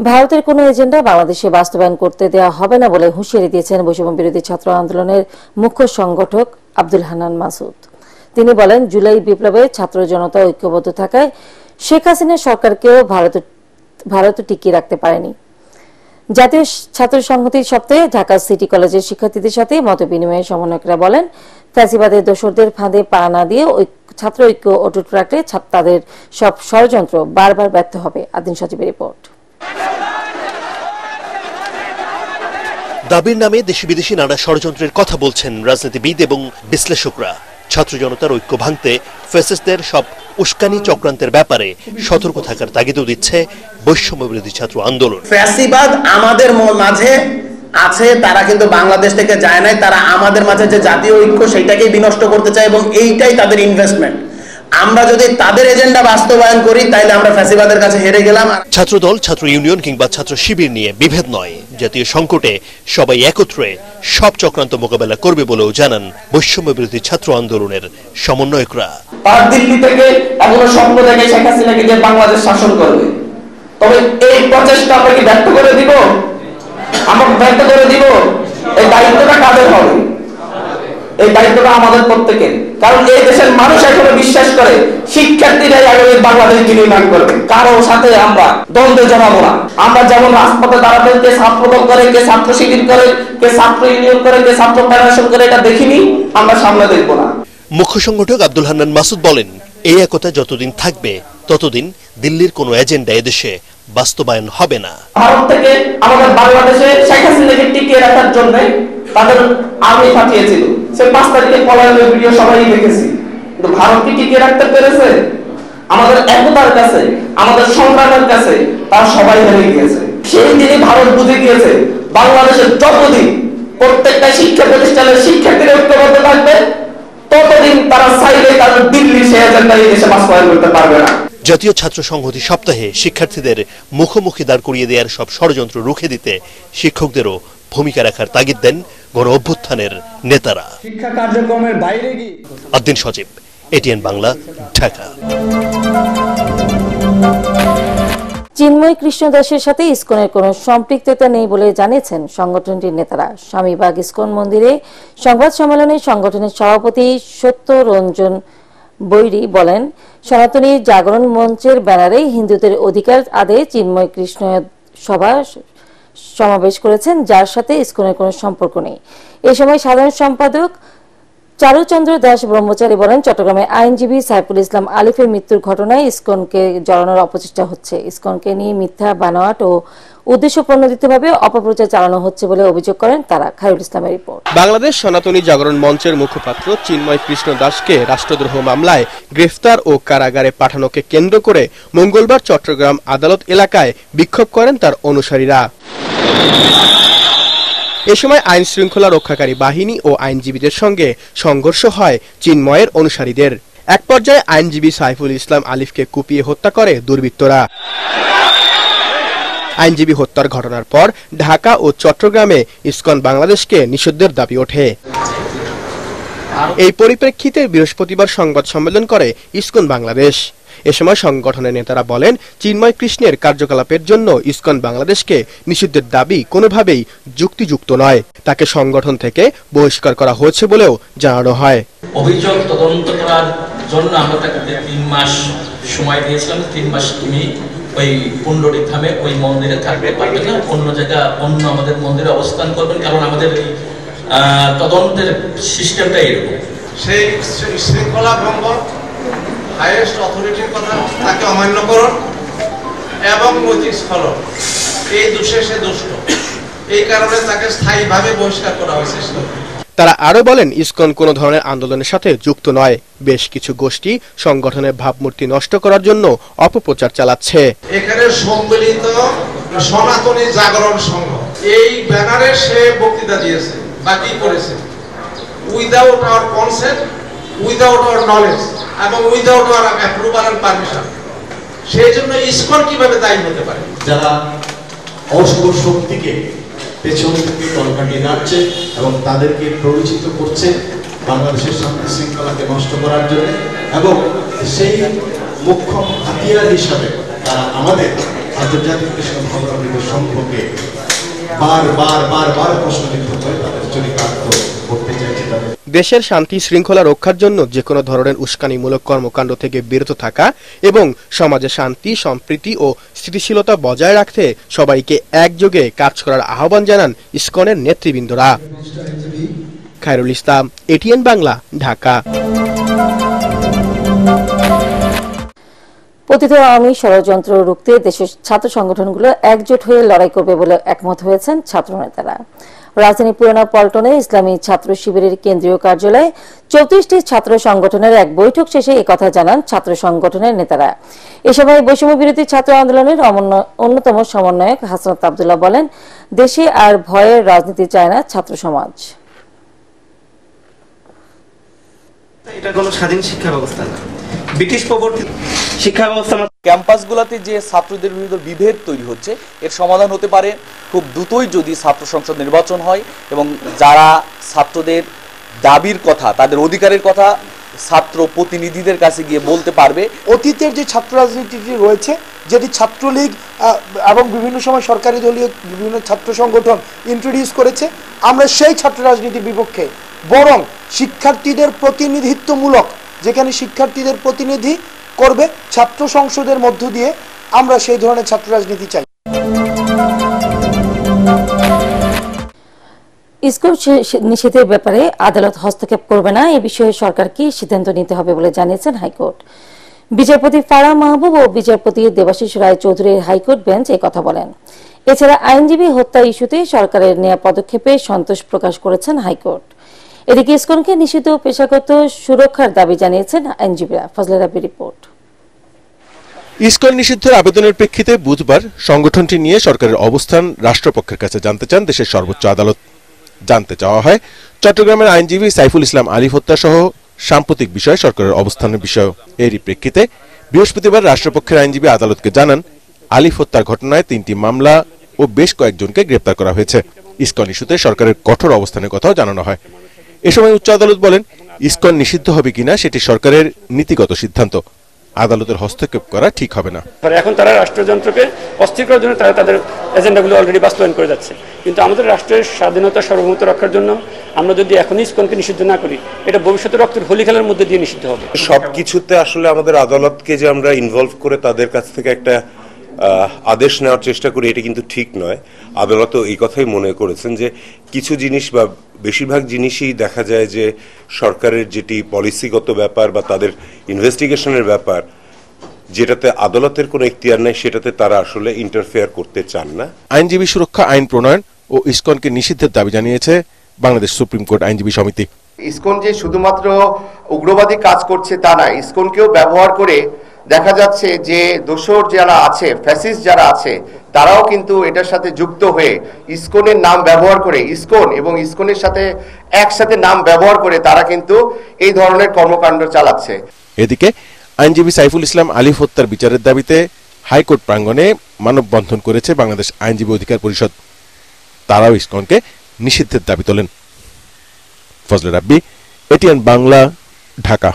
ভারতের কোনো এজেন্ডা বাংলাদেশে বাস্তবায়ন করতে দেওয়া হবে না বলে হুঁশিয়ারি দিয়েছেন বৈষম্য বিরোধী ছাত্র আন্দোলনের মুখ্য সংগঠক আব্দুল হান্নান মাসুদ। তিনি বলেন, জুলাই বিপ্লবে ছাত্র জনতা ঐক্যবদ্ধ থাকায় শেখ হাসিনা সরকারকেও ভারত টিকিয়ে রাখতে পারেনি। জাতীয় ছাত্র সংহতির সপ্তাহে ঢাকা সিটি কলেজের শিক্ষার্থীদের সাথে মতবিনিময়ে সমন্বয়করা বলেন, ফ্যাসিবাদের দোসরদের ফাঁদে পা না দিয়ে ছাত্র ঐক্য অটুট রাখলে তাদের সব ষড়যন্ত্র বারবার ব্যর্থ হবে। আদিন সচিবের রিপোর্ট। দাবির নামে দেশি বিদেশি নানা ষড়যন্ত্রের কথা বলছেন রাজনীতিবিদ এবং বিশ্লেষকরা। ছাত্র জনতার ঐক্য ভাঙতে ফ্যাসিস্টদের সব উস্কানি চক্রান্তের ব্যাপারে সতর্ক থাকার তাগিদও দিচ্ছে বৈষম্য বিরোধী ছাত্র আন্দোলন। ফ্যাসিবাদ আমাদের মাঝে আছে, তারা কিন্তু বাংলাদেশ থেকে যায় নাই। তারা আমাদের মাঝে যে জাতীয় ঐক্য সেটাকেই বিনষ্ট করতে চায় এবং এইটাই তাদের ইনভেস্টমেন্ট। আমরা যদি তাদের এজেন্ডা বাস্তবায়ন করি তাহলে আমরা ফ্যাসিবাদের কাছে হেরে গেলাম। ছাত্রদল, ছাত্র ইউনিয়ন কিংবা ছাত্র শিবির নিয়ে বিভেদ নয়, জাতীয় সংকটে সবাই একত্রে সব চক্রান্ত মোকাবেলা করবে বলেও জানান বৈষম্য বিরোধী ছাত্র আন্দোলনের সমন্বয়করা। তার দিল্লি থেকে এখনো স্বপ্ন দেখে শেখ হাসিনাকে যে বাংলাদেশ শাসন করবে, তবে এই প্রচেষ্টা আমরা কি ব্যর্থ করে দিব? আমরা ব্যর্থ করে দিব? এই দায়িত্বটা কাদের হবে? এই দায়িত্বটা আমাদের প্রত্যেকের। কারণ এই দেশের মানুষ এখনো বিশ্বাস করে শিক্ষার্থীরাই আগামী বাংলাদেশ নির্মাণ করবে। কারো সাথে আমরা দ্বন্দ্বে জড়াবো না। আমরা যেমন রাজপথে দাঁড়াতে কে ছাত্রদল করে, কে ছাত্র শিবির করে, কে ছাত্র ইউনিয়ন করে, কে ছাত্র ফেডারেশন করে, এটা দেখিনি, আমরা সামনে দেখবো না। মুখ্য সংগঠক আব্দুল হান্নান মাসুদ বলেন, এই একতা যতদিন থাকবে ততদিন দিল্লির কোনো এজেন্ডা এদেশে বাস্তবায়ন হবে না। ভারত থেকে আমাদের বাংলাদেশে শেখ হাসিনাকে টিকিয়ে রাখার জন্য তাদের আর্মি পাঠিয়েছিল। সে 5 তারিখে পলায়নের ভিডিও সবাই দেখেছি, কিন্তু ভারত কি টিকিয়ে রাখতে পেরেছে? আমাদের একতার কাছে, আমাদের সংগ্রামের কাছে তারা সবাই হেরে গিয়েছে। সেই দিনই ভারত বুঝে গিয়েছে বাংলাদেশের যতদিন প্রত্যেকটা শিক্ষা প্রতিষ্ঠানের শিক্ষার্থীরা ঐক্যবদ্ধ থাকবে ততদিন তারা চাইলে তাদের দিল্লি সে এজেন্ডা এই দেশে বাস্তবায়ন করতে পারবে না। জাতীয় ছাত্র সংহতি সপ্তাহে শিক্ষার্থীদের মুখোমুখি দাঁড় করিয়ে দেওয়ার সব ষড়যন্ত্র রুখে দিতে শিক্ষকদেরও ভূমিকা রাখার তাগিদ দেন গণ অভ্যুত্থানের নেতারা। শিক্ষা কার্যক্রমের বাইরে গিয়ে আদিন সচিব, এটিএন বাংলা, ঢাকা। চিন্ময় কৃষ্ণ দাসের সাথে ইসকনের কোনো সম্পৃক্ততা নেই বলে জানিয়েছেন সংগঠনটির নেতারা। স্বামীবাগ ইসকন মন্দিরে সংবাদ সম্মেলনে সংগঠনের সভাপতি সত্যরঞ্জন বৈরী বলেন, সনাতনী জাগরণ মঞ্চের ব্যানারে হিন্দুদের অধিকার আদায়ে চিন্ময় কৃষ্ণ সভা সমাবেশ করেছেন, যার সাথে ইসকনের কোনো সম্পর্ক নেই। এ সময় সাধারণ সম্পাদক চারুচন্দ্র দাস ব্রহ্মচারী বলেন, চট্টগ্রামে আইনজীবী সাইফুল ইসলাম আলিফের মৃত্যুর ঘটনায় ইসকনকে জড়ানোর অপচেষ্টা হচ্ছে। ইসকনকে নিয়ে মিথ্যা বানোয়াট ও উদ্দেশ্যপ্রণোদিতভাবে অপপ্রচার চালানো হচ্ছে বলে অভিযোগ করেন তারা। খায়রুল ইসলামের রিপোর্ট। বাংলাদেশ সনাতনী জাগরণ মঞ্চের মুখপাত্র চিন্ময় কৃষ্ণ দাসকে রাষ্ট্রদ্রোহ মামলায় গ্রেফতার ও কারাগারে পাঠানোকে কেন্দ্র করে মঙ্গলবার চট্টগ্রাম আদালত এলাকায় বিক্ষোভ করেন তার অনুসারীরা। এ সময় আইন শৃঙ্খলা রক্ষাকারী বাহিনী ও আইনজীবীদের সঙ্গে সংঘর্ষ হয় চিন্ময়ের অনুসারীদের। এক পর্যায়ে আইনজীবী সাইফুল ইসলাম আলিফকে কুপিয়ে হত্যা করে দুর্বৃত্তরা। আইনজীবী হত্যার ঘটনার পর ঢাকা ও চট্টগ্রামে ইসকন বাংলাদেশকে নিষিদ্ধের দাবি ওঠে। এই পরিপ্রেক্ষিতে বৃহস্পতিবার সংবাদ সম্মেলন করে ইসকন বাংলাদেশ। এ সময় সংগঠনের নেতারা বলেন, চিন্ময় কৃষ্ণের কার্যকলাপের জন্য ইসকন বাংলাদেশকে নিষিদ্ধের দাবি কোনোভাবেই যুক্তিযুক্ত নয়। তাকে সংগঠন থেকে বহিষ্কার করা হয়েছে বলেও জানানো হয়। অভিযোগ তদন্ত করার জন্য আমরা তাকে 3 মাস সময় দিয়েছিলাম। 3 মাস তিনি ওই পুণ্ডরী ধামে ওই মন্দিরে থাকতে পারবেন না, অন্য জায়গা অন্য আমাদের মন্দিরে অবস্থান করবেন, কারণ আমাদের এই তদন্তের সিস্টেমটা এরকম। সেই শৃঙ্খলা ভঙ্গ, হাইয়েস্ট অথরিটির কথা তাকে অমান্যকরণ এবং নৈতিক স্খলন, এই দোষে সে দুষ্ট, এই কারণে তাকে স্থায়ীভাবে বহিষ্কার করা হয়েছে। তারা আরো বলেন, ইসকন কোনো ধরনের আন্দোলনের সাথে যুক্ত নয়। বেশ কিছু গোষ্ঠী সংগঠনের ভাবমূর্তি নষ্ট করার জন্য অপপ্রচার চালাচ্ছে। এখানে সম্মিলিত সনাতনী জাগরণ সংঘ এই ব্যানারে সে বক্তৃতা দিয়েছে বা কি করেছে, without our consent, without our knowledge এবং without our approval and permission. সেই জন্য ইসকন কিভাবে দায়ী হতে পারে? যারা অশুভ শক্তিকে পেছন থেকে তলকাটি নাড়ছে এবং তাদেরকে প্ররোচিত করছে বাংলাদেশের শান্তি শৃঙ্খলাকে নষ্ট করার জন্য, এবং সেই মুখ্য হাতিয়ার হিসাবে তারা আমাদের আন্তর্জাতিক কৃষ্ণ ভবনামৃত সম্পর্কে বারবার প্রশ্নবিদ্ধ করে তাদের চরিতার্থ করতে চাইছে। দেশের শান্তি শৃঙ্খলা রক্ষার জন্য যে কোনো ধরনের উস্কানিমূলক কর্মকাণ্ড থেকে বিরত থাকা এবং সমাজে শান্তি সম্প্রীতি ও স্থিতিশীলতা বজায় রাখতে সবাইকে একযোগে কাজ করার আহ্বান জানান ইসকনের নেতৃবৃন্দরা। খায়রুল ইসলাম, এটিএন বাংলা, ঢাকা। পতিত আওয়ামী ষড়যন্ত্র রুখতে দেশের ছাত্র সংগঠনগুলো একজোট হয়ে লড়াই করবে বলে একমত হয়েছেন ছাত্র নেতারা। রাজধানী পুরানা পল্টনে ইসলামী ছাত্র শিবিরের কেন্দ্রীয় কার্যালয়ে 34টি ছাত্র সংগঠনের এক বৈঠক শেষে একথা জানান ছাত্র সংগঠনের নেতারা। এ সময় বৈষম্য বিরোধী ছাত্র আন্দোলনের অন্যতম সমন্বয়ক হাসনাত আব্দুল্লাহ বলেন, দেশে আর ভয়ের রাজনীতি চায় না ছাত্র সমাজ। এটা কোনো স্বাধীন শিক্ষা ব্যবস্থা না, ব্রিটিশ প্রবর্তিত শিক্ষা ব্যবস্থা। ক্যাম্পাসগুলোতে যে ছাত্রদের বিরুদ্ধে বিভেদ তৈরি হচ্ছে এর সমাধান হতে পারে খুব দ্রুতই যদি ছাত্র সংসদ নির্বাচন হয় এবং যারা ছাত্রদের দাবির কথা, তাদের অধিকারের কথা ছাত্র প্রতিনিধিদের কাছে গিয়ে বলতে পারবে। অতীতের যে ছাত্র রাজনীতিটি রয়েছে, যেটি ছাত্রলীগ এবং বিভিন্ন সময় সরকারি দলীয় বিভিন্ন ছাত্র সংগঠন ইন্ট্রোডিউস করেছে, আমরা সেই ছাত্র রাজনীতির বিপক্ষে। বরং শিক্ষার্থীদের প্রতিনিধিত্বমূলক, যেখানে শিক্ষার্থীদের প্রতিনিধি করবে ছাত্র সংসদের মধ্য দিয়ে, আমরা সেই ধরনের ছাত্র রাজনীতি চাই। ইসকন নিষেধের ব্যাপারে আদালত হস্তক্ষেপ করবে না, এ বিষয়ে সরকারকে সিদ্ধান্ত নিতে হবে বলে জানিয়েছেন হাইকোর্ট। বিচারপতি ফারাহ মাহবুব ও বিচারপতি দেবাশিস রায় চৌধুরীর হাইকোর্ট বেঞ্চ এই কথা বলেন। এছাড়া আইনজীবী হত্যা ইস্যুতে সরকারের নেওয়া পদক্ষেপে সন্তোষ প্রকাশ করেছেন হাইকোর্ট। এদিকে ইসকনকে নিষিদ্ধ পেশাগত সুরক্ষার দাবি জানিয়েছেন আইনজীবীরা। ফজলে রাব্বির রিপোর্ট। ইসকন নিষিদ্ধের আবেদনের প্রেক্ষিতে বুধবার সংগঠনটি নিয়ে সরকারের অবস্থান রাষ্ট্রপক্ষের কাছে জানতে চান দেশের সর্বোচ্চ আদালত। জানতে চাওয়া হয় চট্টগ্রামের আইনজীবী সাইফুল ইসলাম আলিফ হত্যা সহ সাম্প্রতিক বিষয়ে সরকারের অবস্থানের বিষয়। এরই প্রেক্ষিতে বৃহস্পতিবার রাষ্ট্রপক্ষের আইনজীবী আদালতকে জানান, আলিফ হত্যার ঘটনায় 3টি মামলা ও বেশ কয়েকজনকে গ্রেপ্তার করা হয়েছে। ইসকন ইস্যুতে সরকারের কঠোর অবস্থানের কথাও জানানো হয়। এ সময় উচ্চ আদালত বলেন, ইসকন নিষিদ্ধ হবে কিনা সেটি সরকারের নীতিগত সিদ্ধান্ত, আদালতের হস্তক্ষেপ করা ঠিক হবে না। এখন তারা রাষ্ট্রযন্ত্রকে অস্থির করার জন্য তারা তাদের এজেন্ডাগুলো অলরেডি বাস্তবায়ন করে যাচ্ছে, কিন্তু আমাদের রাষ্ট্রের স্বাধীনতা সার্বভৌমত্ব রক্ষার জন্য আমরা যদি এখন ইসকনকে নিষিদ্ধ না করি, এটা ভবিষ্যতে রক্তের হোলি খেলার মধ্যে দিয়ে নিষিদ্ধ হবে। সবকিছুতে আসলে আমাদের আদালতকে যে আমরা ইনভলভ করে তাদের কাছ থেকে একটা আদেশ নেওয়ার চেষ্টা করি, এটা কিন্তু ঠিক নয়। আদালতও এই কথাই মনে করেছেন যে কিছু জিনিস বা বেশিরভাগ জিনিসই দেখা যায় যে সরকারের যেটি পলিসিগত ব্যাপার বা তাদের ইনভেস্টিগেশনের ব্যাপার, যেটাতে আদালতের কোনো এখতিয়ার নেই, সেটাতে তারা আসলে ইন্টারফেয়ার করতে চান না। আইনজীবী সুরক্ষা আইন প্রণয়ন ও ইসকনকে নিষিদ্ধের দাবি জানিয়েছে বাংলাদেশ সুপ্রিম কোর্ট আইনজীবী সমিতি। ইসকন যে শুধুমাত্র উগ্রবাদী কাজ করছে তা না, ইসকনকেও ব্যবহার করে দেখা যাচ্ছে যে দোসর যারা আছে, ফ্যাসিস্ট যারা আছে, তারাও কিন্তু এটার সাথে যুক্ত হয়ে ইসকনের নাম ব্যবহার করে, ইসকন এবং ইসকনের সাথে একসাথে নাম ব্যবহার করে তারা কিন্তু এই ধরনের কর্মকাণ্ড চালাচ্ছে। এদিকে আইনজীবী সাইফুল ইসলাম আলিফ হত্যার বিচারের দাবিতে হাইকোর্ট প্রাঙ্গণে মানববন্ধন করেছে বাংলাদেশ আইনজীবী অধিকার পরিষদ। তারাও ইসকনকে নিষিদ্ধের দাবি তোলেন। ফজলে রাব্বি, এটিএন বাংলা, ঢাকা।